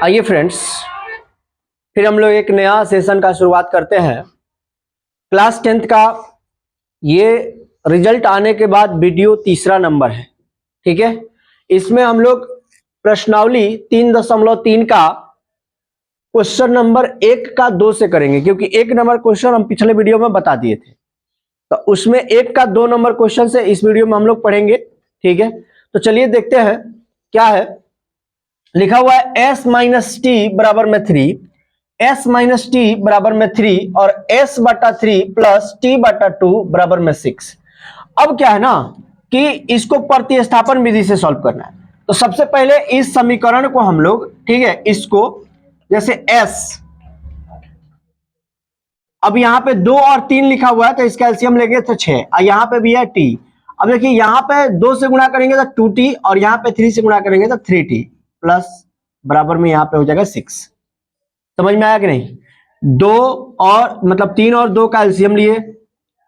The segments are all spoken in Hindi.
आइए फ्रेंड्स, फिर हम लोग एक नया सेशन का शुरुआत करते हैं। क्लास 10th का ये रिजल्ट आने के बाद वीडियो तीसरा नंबर है। ठीक है, इसमें हम लोग प्रश्नावली 3.3 का क्वेश्चन नंबर 1 का 2 से करेंगे, क्योंकि 1 नंबर क्वेश्चन हम पिछले वीडियो में बता दिए थे, तो उसमें 1 का 2 नंबर क्वेश्चन से इस वीडियो में हम लोग पढ़ेंगे। ठीक है, तो चलिए देखते हैं क्या है। लिखा हुआ है s माइनस टी बराबर में 3, s माइनस टी बराबर में 3 और s बटा 3 प्लस टी बटा 2 बराबर में 6। अब क्या है ना कि इसको प्रतिस्थापन विधि से सॉल्व करना है। तो सबसे पहले इस समीकरण को हम लोग, ठीक है, इसको जैसे s, अब यहां पे 2 और 3 लिखा हुआ है तो इसका एलसीएम लेंगे तो 6, और यहां पे भी है t। अब देखिए यहां पे 2 से गुणा करेंगे तो 2t और यहां पे 3 से गुणा करेंगे तो 3t प्लस बराबर में यहां पे हो जाएगा 6। समझ में आया कि नहीं? 2 और मतलब 3 और 2 का एलसीएम लिए,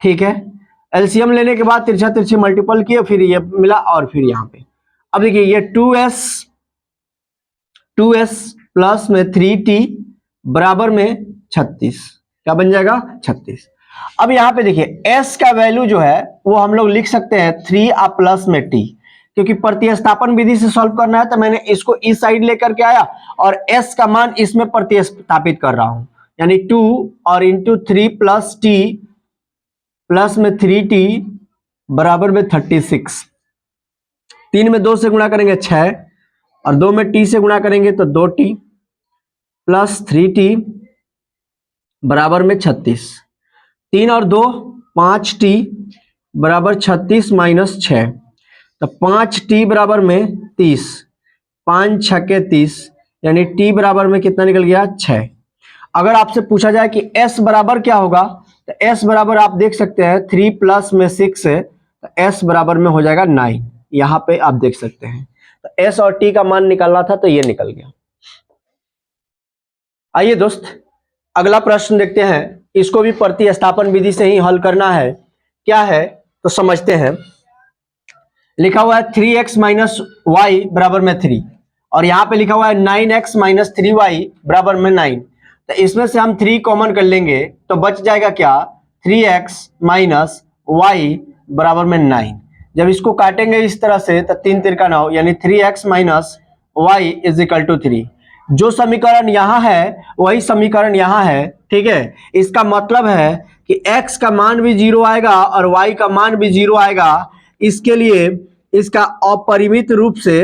ठीक है, एलसीएम लेने के बाद तिरछा तिरछी मल्टीपल किए, फिर ये मिला और फिर यहां पे अब देखिए ये 2s प्लस में 3t बराबर में 36, क्या बन जाएगा 36। अब यहां पे देखिए s का वैल्यू जो है वो हम लोग लिख सकते हैं 3 और प्लस में t, क्योंकि प्रतिस्थापन विधि से सॉल्व करना है तो मैंने इसको इस साइड लेकर के आया और s का मान इसमें प्रतिस्थापित कर रहा हूं, यानी 2 और इंटू 3 प्लस t प्लस में 3t बराबर में 36। 3 में 2 से गुणा करेंगे 6 और 2 में t से गुणा करेंगे तो 2t प्लस 3t बराबर में 36। 3 और 2 5t बराबर 36 माइनस 6, तो 5t बराबर में 30, 5 छक्के 30, यानी t बराबर में कितना निकल गया 6। अगर आपसे पूछा जाए कि s बराबर क्या होगा तो s बराबर आप देख सकते हैं 3 प्लस में 6 है तो s बराबर में हो जाएगा 9। यहां पे आप देख सकते हैं तो s और t का मान निकालना था तो ये निकल गया। आइए दोस्त अगला प्रश्न देखते हैं, इसको भी प्रतिस्थापन विधि से ही हल करना है। क्या है तो समझते हैं। लिखा हुआ है 3x माइनस वाई बराबर में 3 और यहां पे लिखा हुआ है 9x माइनस 3y बराबर में 9, तो इसमें से हम 3 कॉमन कर लेंगे तो बच जाएगा क्या 3x माइनस वाई बराबर में 9। जब इसको काटेंगे इस तरह से तो 3 तिरका 9, यानी 3x minus y is equal to 3। जो समीकरण यहां है वही समीकरण यहां है, ठीक है। इसका मतलब है कि x का मान भी 0 आएगा और y का मान भी 0 आएगा। इसके लिए इसका अपरिमित रूप से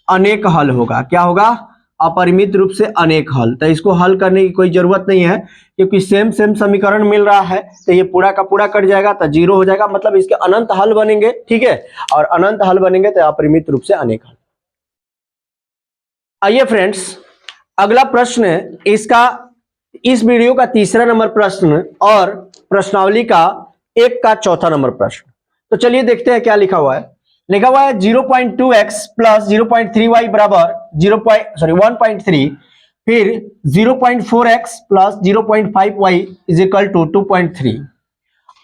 अनेक हल होगा। क्या होगा? अपरिमित रूप से अनेक हल। तो इसको हल करने की कोई जरूरत नहीं है, क्योंकि सेम समीकरण मिल रहा है तो ये पूरा का पूरा कट जाएगा तो 0 हो जाएगा, मतलब इसके अनंत हल बनेंगे, ठीक है। और अनंत हल बनेंगे तो अपरिमित रूप से अनेक हल। आइए फ्रेंड्स अगला प्रश्न इसका इस वीडियो का तीसरा नंबर प्रश्न और प्रश्नावली का 1 का चौथा नंबर प्रश्न। तो चलिए देखते हैं क्या लिखा हुआ है। लिखा हुआ है 0.2x प्लस 0.3y बराबर 1.3, फिर 0.4x plus 0.5y is equal to 2.3।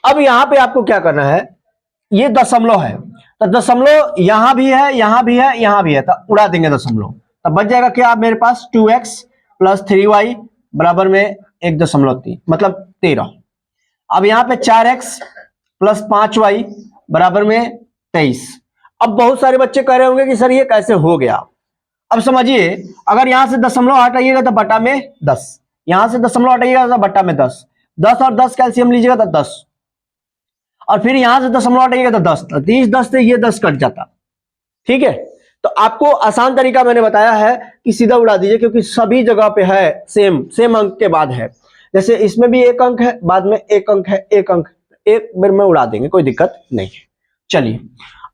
अब यहां पे आपको क्या करना है, ये दशमलव है तो दशमलव यहां भी है, यहां भी है, यहां भी है, तो उड़ा देंगे दशमलव, तब बच जाएगा क्या मेरे पास 2x प्लस 3y बराबर में 1.3 मतलब 13। अब यहां पे 4x प्लस 5y बराबर में 23। अब बहुत सारे बच्चे कह रहे होंगे कि सर ये कैसे हो गया। अब समझिए, अगर यहां से दशमलव हटाइएगा तो बटा में 10, यहां से दशमलव हटाइएगा तो बटा में 10, 10 और 10 कैल्सियम लीजिएगा तो 10, और फिर यहां से दशमलव हटाइएगा तो 10, 30 10 से ये 10 कट जाता, ठीक है। तो आपको आसान तरीका मैंने बताया है कि सीधा उड़ा दीजिए, क्योंकि सभी जगह पे है सेम अंक के बाद है। जैसे इसमें भी 1 अंक है, बाद में 1 अंक है, 1 अंक, एक बार में उड़ा देंगे, कोई दिक्कत नहीं है। चलिए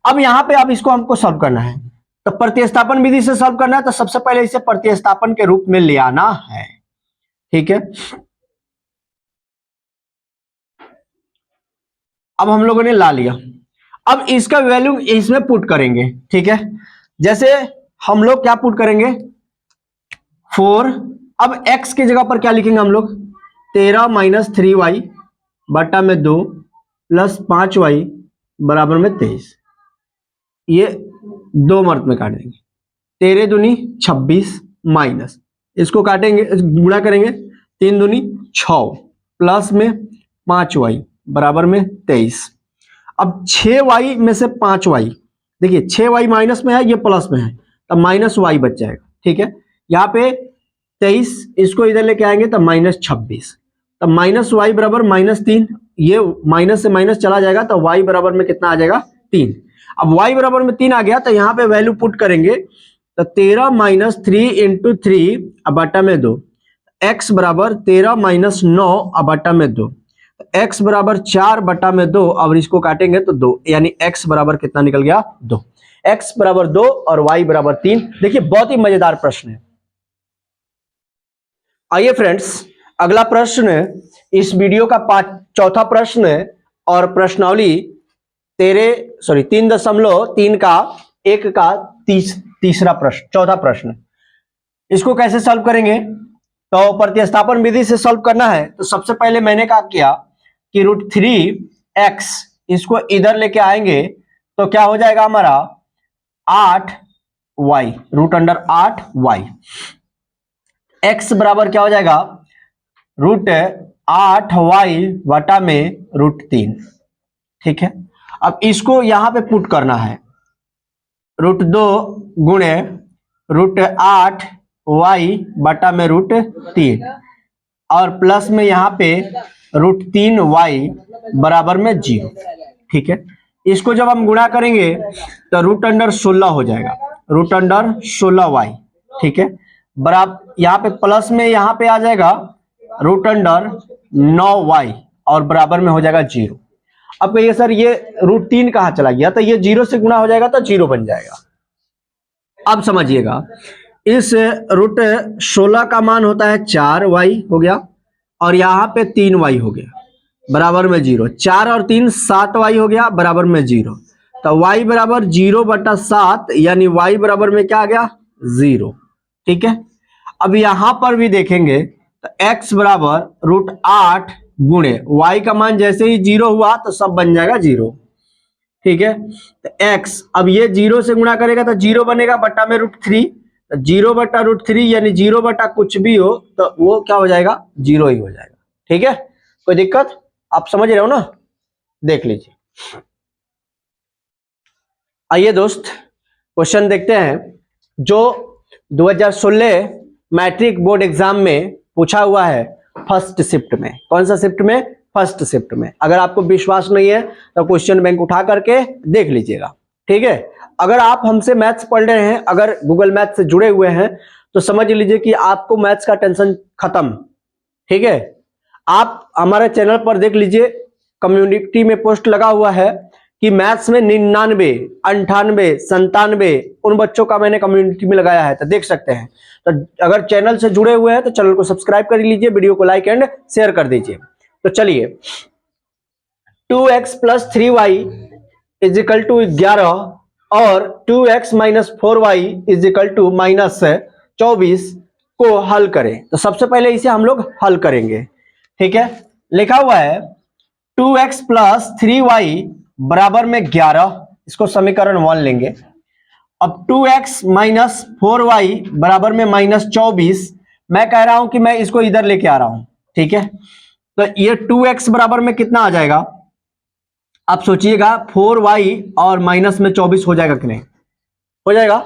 अब यहां पे अब इसको हमको सॉल्व करना है, तो प्रतिस्थापन विधि से सॉल्व करना है, तो सबसे पहले इसे प्रतिस्थापन के रूप में ले आना है, ठीक है। अब हम लोगों ने ला लिया, अब इसका वैल्यू इसमें पुट करेंगे, ठीक है। जैसे हम लोग क्या पुट करेंगे 4, अब x की जगह पर क्या लिखेंगे हम लोग 13 माइनस 3y बटा में 2 प्लस 5y बराबर में 23। ये 2 मर्द में काट देंगे, 13 दूनी 26 माइनस, इसको काटेंगे गुणा करेंगे, 3 दूनी 6 प्लस में 5y बराबर में 23। अब 6y में से 5y, देखिए 6y माइनस में है, ये प्लस में है, तब माइनस y बच जाएगा। ठीक है, यहाँ पे 23, इसको इधर लेके आएंगे तब माइनस 26, तब माइनस y बराबर -3, ये माइनस से माइनस चला जाएगा तो y बराबर में कितना आ जाएगा 3। अब y बराबर में 3 आ गया तो यहाँ पे वैल्यू पुट करेंगे तो 13 माइनस 3 इंटू 3 बटा में 2, x बराबर 13 माइनस 9 बटा में 2, x बराबर 4 बटा में 2, अब इसको काटेंगे तो 2, यानी x बराबर कितना निकल गया 2, x बराबर 2 और y बराबर 3। देखिए बहुत ही मजेदार प्रश्न है। आइए फ्रेंड्स, अगला प्रश्न इस वीडियो का चौथा प्रश्न है और प्रश्नावली 3.3 का 1 का तीसरा प्रश्न, चौथा प्रश्न। इसको कैसे सॉल्व करेंगे, तो प्रतिस्थापन विधि से सॉल्व करना है। तो सबसे पहले मैंने क्या किया कि √3x इसको इधर लेके आएंगे तो क्या हो जाएगा हमारा 8y, √8y, x बराबर क्या हो जाएगा √8y बटा में √3। ठीक है, अब इसको यहां पे पुट करना है, √2 गुणे √8y बटा में √3 और प्लस में यहाँ पे √3y बराबर में 0। ठीक है, इसको जब हम गुणा करेंगे तो √16 हो जाएगा, √16y। ठीक है, बराबर यहाँ पे प्लस में यहाँ पे आ जाएगा √9y और बराबर में हो जाएगा 0। अब कहिए सर ये √3 कहाँ चला गया, तो ये 0 से गुणा हो जाएगा तो 0 बन जाएगा। अब समझिएगा, इस √16 का मान होता है 4y हो गया और यहाँ पे 3y हो गया बराबर में 0, 4 और 3 7y हो गया बराबर में 0, तो y बराबर 0 बटा 7, यानी y बराबर में क्या आ गया 0। ठीक है, अब यहां पर भी देखेंगे तो x बराबर √8 गुणे y का मान जैसे ही 0 हुआ तो सब बन जाएगा 0। ठीक है, तो x अब ये 0 से गुणा करेगा तो 0 बनेगा बटा में √3, तो 0 बटा √3 यानी 0 बटा कुछ भी हो तो वो क्या हो जाएगा 0 ही हो जाएगा। ठीक है, कोई दिक्कत, आप समझ रहे हो ना, देख लीजिए। आइए दोस्त क्वेश्चन देखते हैं जो 2016 मैट्रिक बोर्ड एग्जाम में पूछा हुआ है, फर्स्ट शिफ्ट में। कौन सा शिफ्ट में, फर्स्ट शिफ्ट में। अगर आपको विश्वास नहीं है तो क्वेश्चन बैंक उठा करके देख लीजिएगा। ठीक है, अगर आप हमसे मैथ्स पढ़ रहे हैं, अगर गूगल मैथ्स से जुड़े हुए हैं तो समझ लीजिए कि आपको मैथ्स का टेंशन खत्म। ठीक है, आप हमारे चैनल पर देख लीजिए, कम्युनिटी में पोस्ट लगा हुआ है कि मैथ्स में 99, 98, 97 उन बच्चों का मैंने कम्युनिटी में लगाया है, तो देख सकते हैं। तो अगर चैनल से जुड़े हुए हैं तो चैनल को सब्सक्राइब कर लीजिए, वीडियो को लाइक एंड शेयर कर दीजिए। तो चलिए, 2x + 3y = 11 और 2x - 4y = -24 को हल करें। तो सबसे पहले इसे हम लोग हल करेंगे। ठीक है, लिखा हुआ है 2x + 3y बराबर में 11, इसको समीकरण 1 लेंगे। अब 2x - 4y बराबर में -24, मैं कह रहा हूं कि मैं इसको इधर लेके आ रहा हूं। ठीक है, तो ये 2x बराबर में कितना आ जाएगा, आप सोचिएगा 4y और माइनस में 24 हो जाएगा कि नहीं, हो जाएगा,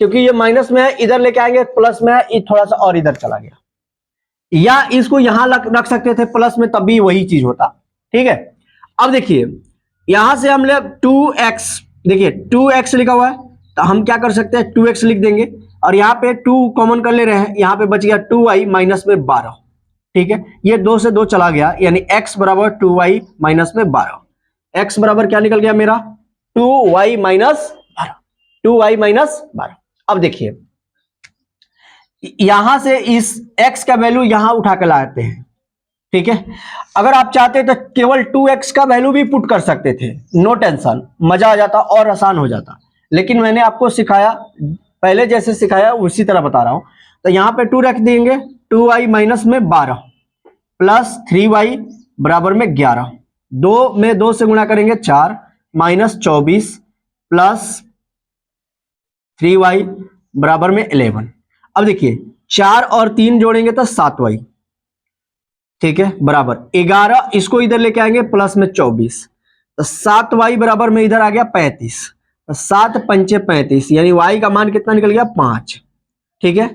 क्योंकि ये माइनस में है, इधर लेके आएंगे प्लस में है, ये थोड़ा सा और इधर चला गया, या इसको यहां रख सकते थे प्लस में, तब भी वही चीज होता। ठीक है, अब देखिए यहां से हम ले 2x, देखिए 2x लिखा हुआ है तो हम क्या कर सकते हैं 2x लिख देंगे और यहाँ पे 2 कॉमन कर ले रहे हैं, यहाँ पे बच गया 2y - 12। ठीक है, ये 2 से 2 चला गया, यानी x बराबर 2y - 12। x बराबर क्या निकल गया मेरा 2y - 12, 2y - 12। अब देखिए यहां से इस x का वैल्यू यहां उठा के लाते हैं। ठीक है, अगर आप चाहते तो केवल 2x का वैल्यू भी पुट कर सकते थे, नो टेंशन, मजा आ जाता और आसान हो जाता, लेकिन मैंने आपको सिखाया, पहले जैसे सिखाया उसी तरह बता रहा हूं। तो यहां पे 2 रख देंगे, 2y - 12 प्लस 3y बराबर में 11, 2 में 2 से गुणा करेंगे 4 - 24 प्लस 3y बराबर में 11। अब देखिए 4 और 3 जोड़ेंगे तो 7y, ठीक है, बराबर 11। इसको इधर लेके आएंगे प्लस में 24, तो 7y बराबर में इधर आ गया 35, तो 7 पंचे 35, यानी y का मान कितना निकल गया 5, ठीक है।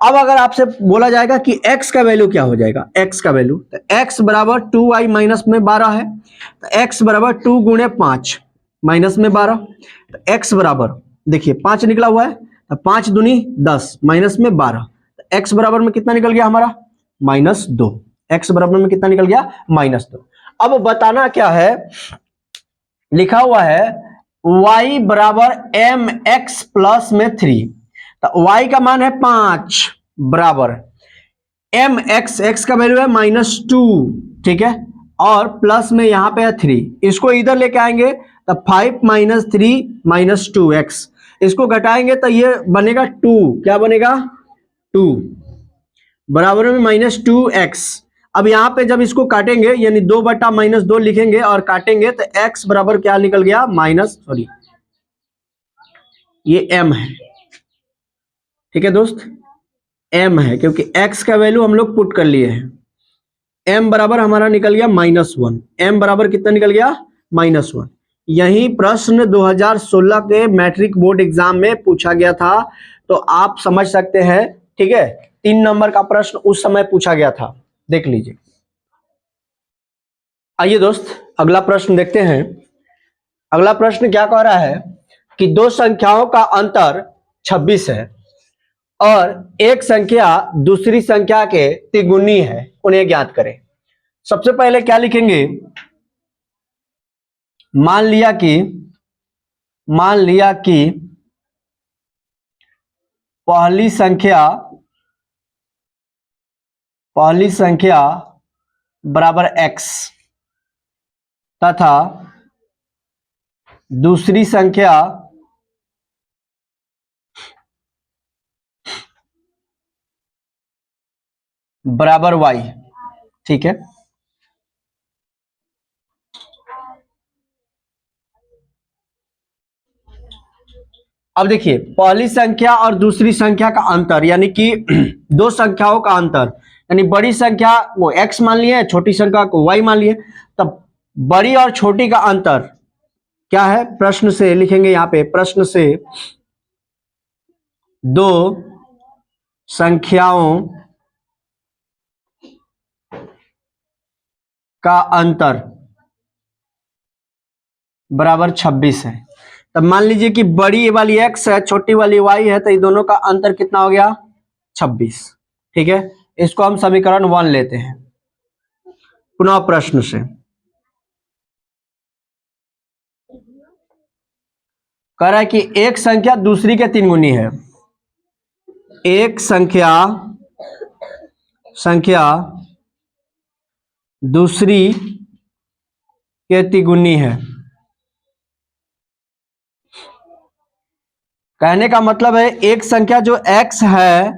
अब अगर आपसे बोला जाएगा कि x का वैल्यू क्या हो जाएगा, x का वैल्यू, तो x बराबर 2y माइनस में 12 है, तो x बराबर 2 गुणे 5 माइनस में 12, तो x बराबर देखिए 5 निकला हुआ है, तो 5 दूनी 10 माइनस में 12, तो x बराबर में कितना निकल गया हमारा -2, x बराबर में कितना निकल गया -2। अब बताना क्या है, लिखा हुआ है y बराबर mx प्लस में 3, तो y का मान है 5 बराबर एम एक्स का वैल्यू है -2, ठीक है, और प्लस में यहां पे है 3, इसको इधर लेके आएंगे तो 5 - 3 - 2x, इसको घटाएंगे तो ये बनेगा 2, क्या बनेगा 2 बराबर में -2x। अब यहां पे जब इसको काटेंगे यानी 2 बटा -2 लिखेंगे और काटेंगे तो x बराबर क्या निकल गया ये m है, ठीक है दोस्त, m है, क्योंकि x का वैल्यू हम लोग पुट कर लिए हैं। m बराबर हमारा निकल गया -1, m बराबर कितना निकल गया -1। यही प्रश्न 2016 के मैट्रिक बोर्ड एग्जाम में पूछा गया था, तो आप समझ सकते हैं, ठीक है। 3 नंबर का प्रश्न उस समय पूछा गया था, देख लीजिए। आइए दोस्त अगला प्रश्न देखते हैं। अगला प्रश्न क्या कह रहा है कि दो संख्याओं का अंतर 26 है और एक संख्या दूसरी संख्या के तिगुनी है, उन्हें ज्ञात करें। सबसे पहले क्या लिखेंगे, मान लिया कि पहली संख्या बराबर x तथा दूसरी संख्या बराबर y, ठीक है। अब देखिए पहली संख्या और दूसरी संख्या का अंतर, यानी कि दो संख्याओं का अंतर, यानी बड़ी संख्या को x मान लिए, छोटी संख्या को y मान लिए, तब बड़ी और छोटी का अंतर क्या है, प्रश्न से लिखेंगे यहां पे, प्रश्न से दो संख्याओं का अंतर बराबर 26 है। तब मान लीजिए कि बड़ी वाली x है, छोटी वाली y है, तो ये दोनों का अंतर कितना हो गया 26, ठीक है। इसको हम समीकरण 1 लेते हैं। पुनः प्रश्न से कह रहा है कि एक संख्या दूसरी के 3 गुनी है, एक संख्या दूसरी के तिगुनी है। कहने का मतलब है एक संख्या जो x है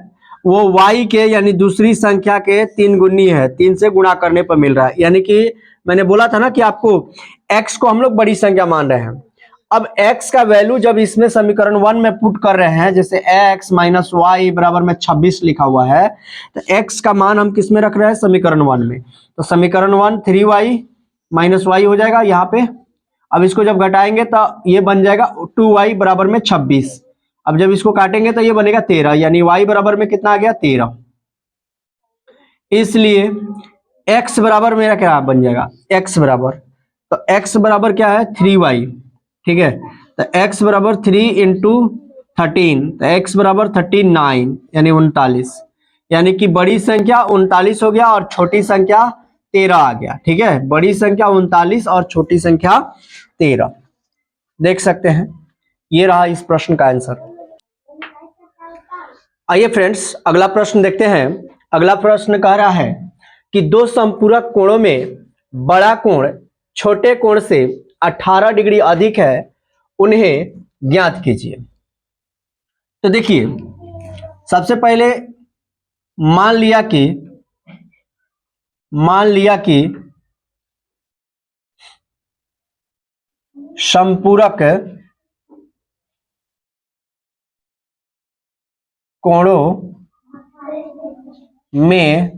वो y के यानी दूसरी संख्या के 3 गुनी है, 3 से गुणा करने पर मिल रहा है। यानी कि मैंने बोला था ना कि आपको x को हम लोग बड़ी संख्या मान रहे हैं। अब x का वैल्यू जब इसमें समीकरण 1 में पुट कर रहे हैं, जैसे x - y बराबर में 26 लिखा हुआ है, तो x का मान हम किस में रख रहे हैं, समीकरण 1 में। तो समीकरण 1 3y - y हो जाएगा यहाँ पे। अब इसको जब घटाएंगे तो ये बन जाएगा 2y बराबर में 26। अब जब इसको काटेंगे तो ये बनेगा 13, यानी y बराबर में कितना आ गया 13। इसलिए x बराबर मेरा क्या बन जाएगा, x बराबर, तो x बराबर क्या है 3y, ठीक है। तो x बराबर 3 × 13, तो x बराबर 39 यानी 39, यानी कि बड़ी संख्या 39 हो गया और छोटी संख्या 13 आ गया, ठीक है। बड़ी संख्या 39 और छोटी संख्या 13, देख सकते हैं। ये रहा इस प्रश्न का आंसर। आइए फ्रेंड्स अगला प्रश्न देखते हैं। अगला प्रश्न कह रहा है कि दो समपूरक कोणों में बड़ा कोण छोटे कोण से 18 डिग्री अधिक है, उन्हें ज्ञात कीजिए। तो देखिए सबसे पहले मान लिया कि समपूरक कोणों में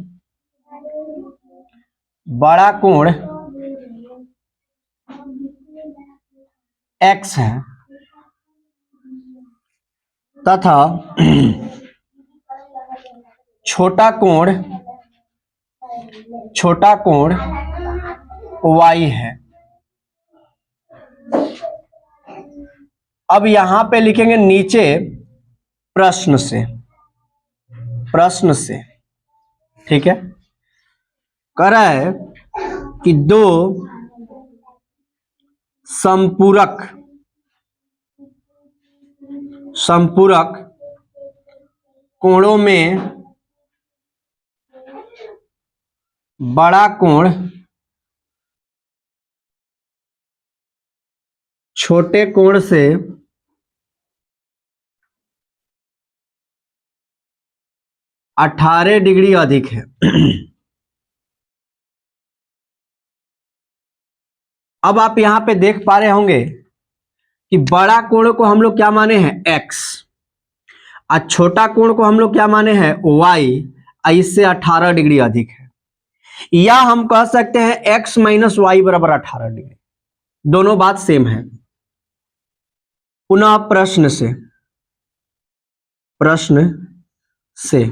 बड़ा कोण x है तथा छोटा कोण y है। अब यहां पे लिखेंगे नीचे प्रश्न से, ठीक है। कह रहा है कि दो संपूरक कोणों में बड़ा कोण छोटे कोण से 18 डिग्री अधिक है। अब आप यहां पे देख पा रहे होंगे कि बड़ा कोण को हम लोग क्या माने हैं x, और छोटा कोण को हम लोग क्या माने हैं y, इससे 18 डिग्री अधिक है। या हम कह सकते हैं x माइनस वाई बराबर 18 डिग्री, दोनों बात सेम है। पुनः प्रश्न से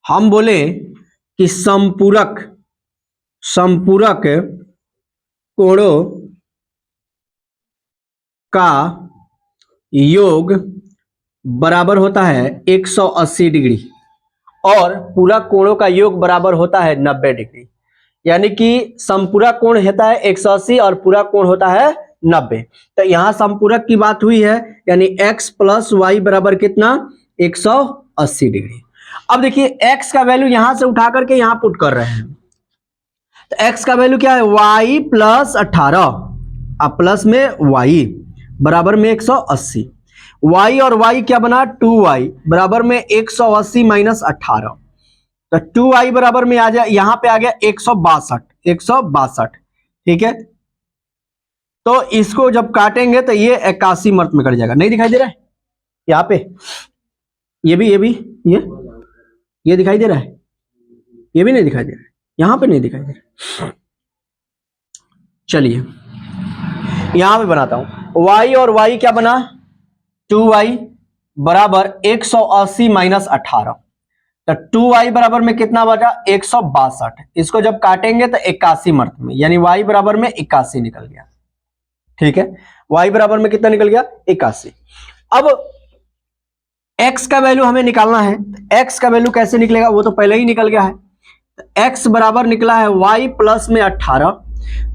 हम बोले कि संपूरक कोणों का योग बराबर होता है 180 डिग्री और पूरक कोणों का योग बराबर होता है 90 डिग्री। यानी कि संपूरक कोण होता है 180 और पूरक कोण होता है 90। तो यहां संपूरक की बात हुई है, यानी x प्लस वाई बराबर कितना 180 डिग्री। अब देखिए x का वैल्यू यहां से उठा करके यहां पुट कर रहे हैं, तो x का वैल्यू क्या है y प्लस 18 अब प्लस में y बराबर में 180। y और y क्या बना 2y बराबर में 180 माइनस 18, तो 2y बराबर में आ जाए, यहां पे आ गया 162, ठीक है। तो इसको जब काटेंगे तो ये 81 मर्त में कट जाएगा। नहीं दिखाई दे रहा है यहाँ पे, ये दिखाई दे रहा है, ये भी नहीं दिखाई दे रहा है, यहां पे नहीं दिखाई दे रहा। चलिए यहां पे बनाता हूं, y और y क्या बना 2y बराबर 180 माइनस 18, तो 2y बराबर में कितना बचा 162। इसको जब काटेंगे तो 81 मर्त में, यानी y बराबर में 81 निकल गया, ठीक है। y बराबर में कितना निकल गया 81। अब x का वैल्यू हमें निकालना है, x का वैल्यू कैसे निकलेगा वो तो पहले ही निकल गया है। तो x बराबर निकला है y प्लस में 18,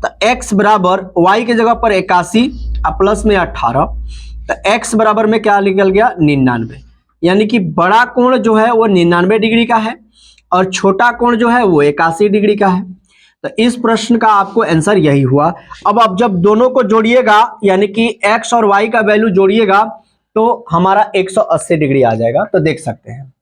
तो x बराबर y की जगह पर 81 और प्लस में 18, तो x बराबर में क्या निकल गया 99। यानी कि बड़ा कोण जो है वो 99 डिग्री का है और छोटा कोण जो है वो 81 डिग्री का है। तो इस प्रश्न का आपको आंसर यही हुआ। अब आप जब दोनों को जोड़िएगा, यानी कि x और y का वैल्यू जोड़िएगा, तो हमारा 180 डिग्री आ जाएगा। तो देख सकते हैं